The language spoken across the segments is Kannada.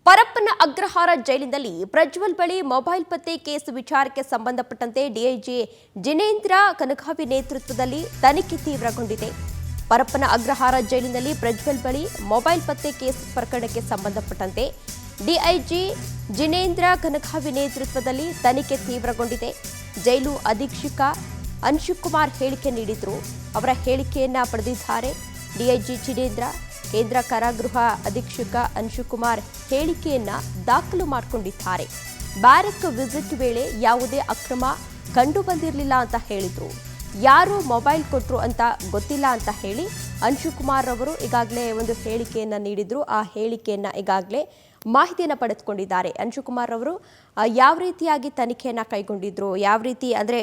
ಪರಪ್ಪನ ಅಗ್ರಹಾರ ಜೈಲಿನಲ್ಲಿ ಪ್ರಜ್ವಲ್ ಬಳಿ ಮೊಬೈಲ್ ಪತ್ತೆ ಕೇಸ್ ವಿಚಾರಕ್ಕೆ ಸಂಬಂಧಪಟ್ಟಂತೆ ಡಿಐಜಿ ಜಿನೇಂದ್ರ ಕನಕಾವಿ ನೇತೃತ್ವದಲ್ಲಿ ತನಿಖೆ ತೀವ್ರಗೊಂಡಿದೆ. ಪರಪ್ಪನ ಅಗ್ರಹಾರ ಜೈಲಿನಲ್ಲಿ ಪ್ರಜ್ವಲ್ ಬಳಿ ಮೊಬೈಲ್ ಪತ್ತೆ ಕೇಸ್ ಪ್ರಕರಣಕ್ಕೆ ಸಂಬಂಧಪಟ್ಟಂತೆ ಡಿಐಜಿ ಜಿನೇಂದ್ರ ಕನಕಾವಿ ನೇತೃತ್ವದಲ್ಲಿ ತನಿಖೆ ತೀವ್ರಗೊಂಡಿದೆ. ಜೈಲು ಅಧೀಕ್ಷಕ ಅನ್ಶುಕುಮಾರ್ ಹೇಳಿಕೆ ನೀಡಿದ್ರು. ಅವರ ಹೇಳಿಕೆಯನ್ನ ಪಡೆದಿದ್ದಾರೆ ಡಿಐಜಿ ಜಿನೇಂದ್ರ. ಕೇಂದ್ರ ಕಾರಾಗೃಹ ಅಧೀಕ್ಷಕ ಅನ್ಶುಕುಮಾರ್ ಹೇಳಿಕೆಯನ್ನ ದಾಖಲು ಮಾಡಿಕೊಂಡಿದ್ದಾರೆ. ಬ್ಯಾರಕ್ ವಿಸಿಟ್ ವೇಳೆ ಯಾವುದೇ ಅಕ್ರಮ ಕಂಡು ಬಂದಿರಲಿಲ್ಲ ಅಂತ ಹೇಳಿದ್ರು. ಯಾರು ಮೊಬೈಲ್ ಕೊಟ್ಟರು ಅಂತ ಗೊತ್ತಿಲ್ಲ ಅಂತ ಹೇಳಿ ಅನ್ಶುಕುಮಾರ್ ಅವರು ಈಗಾಗಲೇ ಒಂದು ಹೇಳಿಕೆಯನ್ನ ನೀಡಿದ್ರು. ಆ ಹೇಳಿಕೆಯನ್ನ ಈಗಾಗಲೇ ಮಾಹಿತಿಯನ್ನು ಪಡೆದುಕೊಂಡಿದ್ದಾರೆ. ಅನ್ಶುಕುಮಾರ್ ಅವರು ಯಾವ ರೀತಿಯಾಗಿ ತನಿಖೆಯನ್ನು ಕೈಗೊಂಡಿದ್ರು, ಯಾವ ರೀತಿ ಅಂದರೆ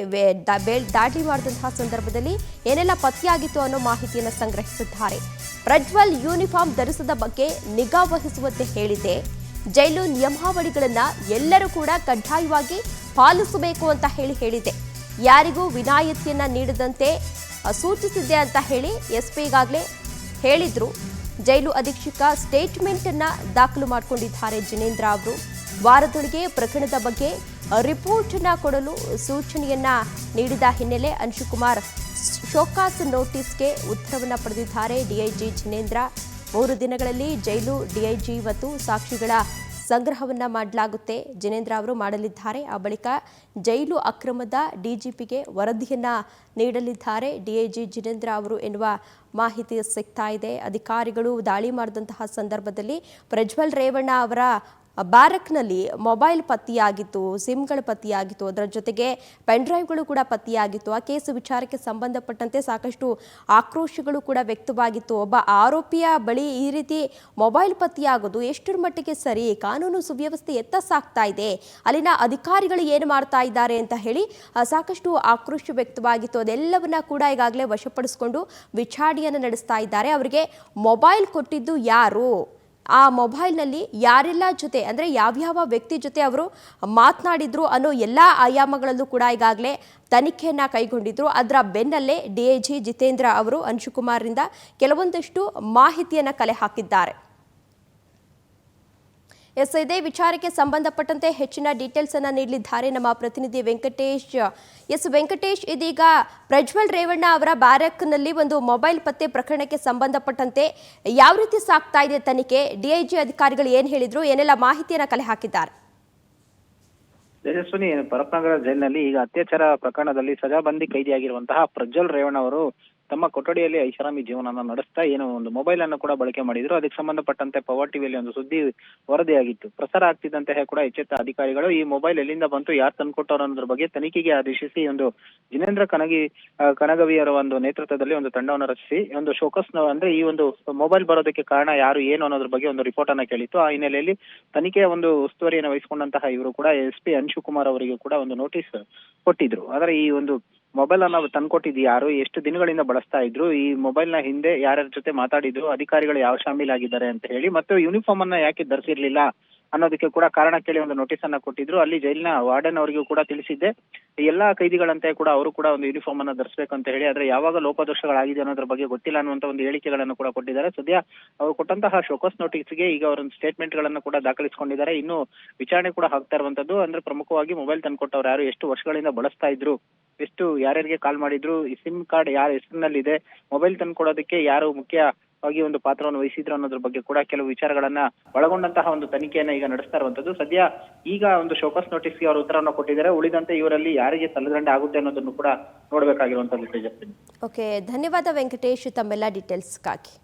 ದಾಳಿ ಮಾಡಿದಂತಹ ಸಂದರ್ಭದಲ್ಲಿ ಏನೆಲ್ಲ ಪತ್ತೆಯಾಗಿತ್ತು ಅನ್ನೋ ಮಾಹಿತಿಯನ್ನು ಸಂಗ್ರಹಿಸಿದ್ದಾರೆ. ಪ್ರಜ್ವಲ್ ಯೂನಿಫಾರ್ಮ್ ಧರಿಸದ ಬಗ್ಗೆ ನಿಗಾ ವಹಿಸುವಂತೆ ಹೇಳಿದೆ. ಜೈಲು ನಿಯಮಾವಳಿಗಳನ್ನು ಎಲ್ಲರೂ ಕೂಡ ಕಡ್ಡಾಯವಾಗಿ ಪಾಲಿಸಬೇಕು ಅಂತ ಹೇಳಿದೆ. ಯಾರಿಗೂ ವಿನಾಯಿತಿಯನ್ನ ನೀಡದಂತೆ ಸೂಚಿಸಿದೆ ಅಂತ ಹೇಳಿ ಎಸ್ಪಿ ಈಗಾಗಲೇ ಹೇಳಿದ್ರು. ಜೈಲು ಅಧೀಕ್ಷಕ ಸ್ಟೇಟ್ಮೆಂಟ್ ಅನ್ನ ದಾಖಲು ಮಾಡಿಕೊಂಡಿದ್ದಾರೆ ಜಿನೇಂದ್ರ ಅವರು. ವಾರದೊಳಗೆ ಪ್ರಕರಣದ ಬಗ್ಗೆ ರಿಪೋರ್ಟ್ ಅನ್ನ ಕೊಡಲು ಸೂಚನೆಯನ್ನ ನೀಡಿದ ಹಿನ್ನೆಲೆ ಅನ್ಶುಕುಮಾರ್ ಶೋಕಾಸ್ ನೋಟಿಸ್ಗೆ ಉತ್ತರವನ್ನ ಪಡೆದಿದ್ದಾರೆ ಡಿಐಜಿ ಜಿನೇಂದ್ರ. 3 ದಿನಗಳಲ್ಲಿ ಜೈಲು ಡಿಐಜಿ ಮತ್ತು ಸಾಕ್ಷಿಗಳ ಸಂಗ್ರಹವನ್ನ ಮಾಡಲಾಗುತ್ತೆ. ಜಿನೇಂದ್ರ ಅವರು ಮಾಡಲಿದ್ದಾರೆ. ಆ ಬಳಿಕ ಜೈಲು ಅಕ್ರಮದ ಡಿಜಿಪಿಗೆ ವರದಿಯನ್ನ ನೀಡಲಿದ್ದಾರೆ ಡಿಐಜಿ ಜಿನೇಂದ್ರ ಅವರು ಎನ್ನುವ ಮಾಹಿತಿ ಸಿಗ್ತಾ ಇದೆ. ಅಧಿಕಾರಿಗಳು ದಾಳಿ ಮಾಡಿದಂತಹ ಸಂದರ್ಭದಲ್ಲಿ ಪ್ರಜ್ವಲ್ ರೇವಣ್ಣ ಅವರ ಬ್ಯಾರಕ್ನಲ್ಲಿ ಮೊಬೈಲ್ ಪತ್ತೆಯಾಗಿತ್ತು, ಸಿಮ್ಗಳು ಪತ್ತೆಯಾಗಿತ್ತು, ಅದರ ಜೊತೆಗೆ ಪೆನ್ ಡ್ರೈವ್ಗಳು ಕೂಡ ಪತ್ತೆಯಾಗಿತ್ತು. ಆ ಕೇಸ್ ವಿಚಾರಕ್ಕೆ ಸಂಬಂಧಪಟ್ಟಂತೆ ಸಾಕಷ್ಟು ಆಕ್ರೋಶಗಳು ಕೂಡ ವ್ಯಕ್ತವಾಗಿತ್ತು. ಒಬ್ಬ ಆರೋಪಿಯ ಬಳಿ ಈ ರೀತಿ ಮೊಬೈಲ್ ಪತ್ತೆಯಾಗೋದು ಎಷ್ಟರ ಮಟ್ಟಿಗೆ ಸರಿ, ಕಾನೂನು ಸುವ್ಯವಸ್ಥೆ ಎತ್ತ ಸಾಗ್ತಾ ಇದೆ, ಅಲ್ಲಿನ ಅಧಿಕಾರಿಗಳು ಏನು ಮಾಡ್ತಾ ಇದ್ದಾರೆ ಅಂತ ಹೇಳಿ ಸಾಕಷ್ಟು ಆಕ್ರೋಶ ವ್ಯಕ್ತವಾಗಿತ್ತು. ಅದೆಲ್ಲವನ್ನ ಕೂಡ ಈಗಾಗಲೇ ವಶಪಡಿಸಿಕೊಂಡು ವಿಚಾರಣೆಯನ್ನು ನಡೆಸ್ತಾ ಇದ್ದಾರೆ. ಅವರಿಗೆ ಮೊಬೈಲ್ ಕೊಟ್ಟಿದ್ದು ಯಾರು, ಆ ಮೊಬೈಲ್ನಲ್ಲಿ ಯಾರೆಲ್ಲ ಜೊತೆ ಅಂದರೆ ಯಾವ್ಯಾವ ವ್ಯಕ್ತಿ ಜೊತೆ ಅವರು ಮಾತನಾಡಿದ್ರು ಅನ್ನೋ ಎಲ್ಲ ಆಯಾಮಗಳಲ್ಲೂ ಕೂಡ ಈಗಾಗಲೇ ತನಿಖೆಯನ್ನು ಕೈಗೊಂಡಿದ್ರು. ಅದರ ಬೆನ್ನಲ್ಲೇ ಡಿಐಜಿ ಜಿತೇಂದ್ರ ಅವರು ಅನ್ಶುಕುಮಾರ್ರಿಂದ ಕೆಲವೊಂದಷ್ಟು ಮಾಹಿತಿಯನ್ನು ಕಲೆ ಹಾಕಿದ್ದಾರೆ. ಇದೇ ವಿಚಾರಕ್ಕೆ ಸಂಬಂಧಪಟ್ಟಂತೆ ಹೆಚ್ಚಿನ ಡೀಟೇಲ್ಸ್ ಅನ್ನು ನೀಡಲಿದ್ದಾರೆ ನಮ್ಮ ಪ್ರತಿನಿಧಿ ವೆಂಕಟೇಶ್. ವೆಂಕಟೇಶ್, ಇದೀಗ ಪ್ರಜ್ವಲ್ ರೇವಣ್ಣ ಅವರ ಬ್ಯಾರಕ್ನಲ್ಲಿ ಒಂದು ಮೊಬೈಲ್ ಪತ್ತೆ ಪ್ರಕರಣಕ್ಕೆ ಸಂಬಂಧಪಟ್ಟಂತೆ ಯಾವ ರೀತಿ ಸಾಗ್ತಾ ಇದೆ ತನಿಖೆ? ಡಿಐಜಿ ಅಧಿಕಾರಿಗಳು ಏನು ಹೇಳಿದ್ರು, ಏನೆಲ್ಲ ಮಾಹಿತಿಯನ್ನು ಕಲೆ ಹಾಕಿದ್ದಾರೆ? ಯಶಸ್ವಿನಿ, ಪರಪ್ಪನಗರ ಜೈಲಿನಲ್ಲಿ ಈಗ ಅತ್ಯಾಚಾರ ಪ್ರಕರಣದಲ್ಲಿ ಸಜಾಬಂದಿ ಕೈದಿಯಾಗಿರುವಂತಹ ಪ್ರಜ್ವಲ್ ರೇವಣ್ಣ ಅವರು ತಮ್ಮ ಕೊಠಡಿಯಲ್ಲಿ ಐಷಾರಾಮಿ ಜೀವನನ ನಡೆಸ್ತಾ ಏನೋ ಒಂದು ಮೊಬೈಲ್ ಅನ್ನು ಕೂಡ ಬಳಕೆ ಮಾಡಿದ್ರು. ಅದಕ್ಕೆ ಸಂಬಂಧಪಟ್ಟಂತೆ ಪವರ್ ಟಿವಿಯಲ್ಲಿ ಒಂದು ಸುದ್ದಿ ವರದಿಯಾಗಿತ್ತು. ಪ್ರಸಾರ ಆಗ್ತಿದ್ದಂತೆ ಕೂಡ ಎಚ್ಚೆತ್ತ ಅಧಿಕಾರಿಗಳು ಈ ಮೊಬೈಲ್ ಎಲ್ಲಿಂದ ಬಂತು, ಯಾರು ತಂದ್ಕೊಟ್ಟವ್ರು ಅನ್ನೋದ್ರ ಬಗ್ಗೆ ತನಿಖೆಗೆ ಆದೇಶಿಸಿ ಒಂದು ಜಿನೇಂದ್ರ ಕನಗವಿಯವರ ಒಂದು ನೇತೃತ್ವದಲ್ಲಿ ಒಂದು ತಂಡವನ್ನು ರಚಿಸಿ ಒಂದು ಶೋಕಸ್ ಅಂದ್ರೆ ಈ ಒಂದು ಮೊಬೈಲ್ ಬರೋದಕ್ಕೆ ಕಾರಣ ಯಾರು ಏನು ಅನ್ನೋದ್ರ ಬಗ್ಗೆ ಒಂದು ರಿಪೋರ್ಟ್ ಅನ್ನ ಕೇಳಿತ್ತು. ಆ ಹಿನ್ನೆಲೆಯಲ್ಲಿ ತನಿಖೆಯ ಒಂದು ಉಸ್ತುವಾರಿಯನ್ನು ವಹಿಸಿಕೊಂಡಂತಹ ಇವರು ಕೂಡ ಎಸ್ಪಿ ಅನ್ಶುಕುಮಾರ್ ಅವರಿಗೆ ಕೂಡ ಒಂದು ನೋಟಿಸ್ ಕೊಟ್ಟಿದ್ರು. ಆದರೆ ಈ ಒಂದು ಮೊಬೈಲ್ ಅನ್ನ ತಂದ್ಕೊಟ್ಟಿದ್ದು ಯಾರು, ಎಷ್ಟು ದಿನಗಳಿಂದ ಬಳಸ್ತಾ ಇದ್ರು, ಈ ಮೊಬೈಲ್ ನ ಹಿಂದೆ ಯಾರ್ಯಾರ ಜೊತೆ ಮಾತಾಡಿದ್ರು, ಅಧಿಕಾರಿಗಳು ಯಾವ ಶಾಮೀಲಾಗಿದ್ದಾರೆ ಅಂತ ಹೇಳಿ, ಮತ್ತು ಯೂನಿಫಾರ್ಮ್ ಅನ್ನ ಯಾಕೆ ಧರಿಸಿರ್ಲಿಲ್ಲ ಅನ್ನೋದಕ್ಕೆ ಕೂಡ ಕಾರಣ ಕೇಳಿ ಒಂದು ನೋಟಿಸ್ ಅನ್ನ ಕೊಟ್ಟಿದ್ರು. ಅಲ್ಲಿ ಜೈಲಿನ ವಾರ್ಡನ್ ಅವರಿಗೂ ಕೂಡ ತಿಳಿಸಿದ್ದೆ. ಎಲ್ಲಾ ಕೈದಿಗಳಂತೆ ಕೂಡ ಅವರು ಕೂಡ ಒಂದು ಯೂನಿಫಾರ್ಮ್ ಅನ್ನ ಧರಿಸಬೇಕು ಅಂತ ಹೇಳಿ, ಆದ್ರೆ ಯಾವಾಗ ಲೋಪದೋಷಗಳಾಗಿದೆ ಅನ್ನೋದ್ರ ಬಗ್ಗೆ ಗೊತ್ತಿಲ್ಲ ಅನ್ನುವಂತ ಒಂದು ಹೇಳಿಕೆಗಳನ್ನು ಕೂಡ ಕೊಟ್ಟಿದ್ದಾರೆ. ಸದ್ಯ ಅವರು ಕೊಟ್ಟಂತಹ ಶೋಕಸ್ ನೋಟಿಸ್ಗೆ ಈಗ ಅವರ ಸ್ಟೇಟ್ಮೆಂಟ್ ಗಳನ್ನ ಕೂಡ ದಾಖಲಿಸಿಕೊಂಡಿದ್ದಾರೆ. ಇನ್ನು ವಿಚಾರಣೆ ಕೂಡ ಆಗ್ತಾ ಇರುವಂತದ್ದು. ಅಂದ್ರೆ ಪ್ರಮುಖವಾಗಿ ಮೊಬೈಲ್ ತಂದ್ಕೊಟ್ಟವ್ರು ಯಾರು, ಎಷ್ಟು ವರ್ಷಗಳಿಂದ ಬಳಸ್ತಾ ಇದ್ರು, ಎಷ್ಟು ಯಾರ್ಯಾರಿಗೆ ಕಾಲ್ ಮಾಡಿದ್ರು, ಈ ಸಿಮ್ ಕಾರ್ಡ್ ಯಾರ ಹೆಸರಿನಲ್ಲಿದೆ, ಮೊಬೈಲ್ ತಂದ್ಕೊಡೋದಕ್ಕೆ ಯಾರು ಮುಖ್ಯವಾಗಿ ಒಂದು ಪಾತ್ರವನ್ನು ವಹಿಸಿದ್ರು ಅನ್ನೋದ್ರ ಬಗ್ಗೆ ಕೂಡ ಕೆಲವು ವಿಚಾರಗಳನ್ನ ಒಳಗೊಂಡಂತಹ ಒಂದು ತನಿಖೆಯನ್ನ ಈಗ ನಡೆಸ್ತಾ ಇರುವಂತದ್ದು. ಸದ್ಯ ಈಗ ಒಂದು ಶೋಕಸ್ ನೋಟಿಸ್ಗೆ ಅವರು ಉತ್ತರವನ್ನು ಕೊಟ್ಟಿದ್ದಾರೆ. ಉಳಿದಂತೆ ಇವರಲ್ಲಿ ಯಾರಿಗೆ ತಲೆದಂಡ ಆಗುತ್ತೆ ಅನ್ನೋದನ್ನು ಕೂಡ ನೋಡ್ಬೇಕಾಗಿರುವಂತದ್ದು. ಓಕೆ, ಧನ್ಯವಾದ ವೆಂಕಟೇಶ್ ತಮ್ಮೆಲ್ಲ ಡೀಟೇಲ್ಸ್ಗಾಗಿ.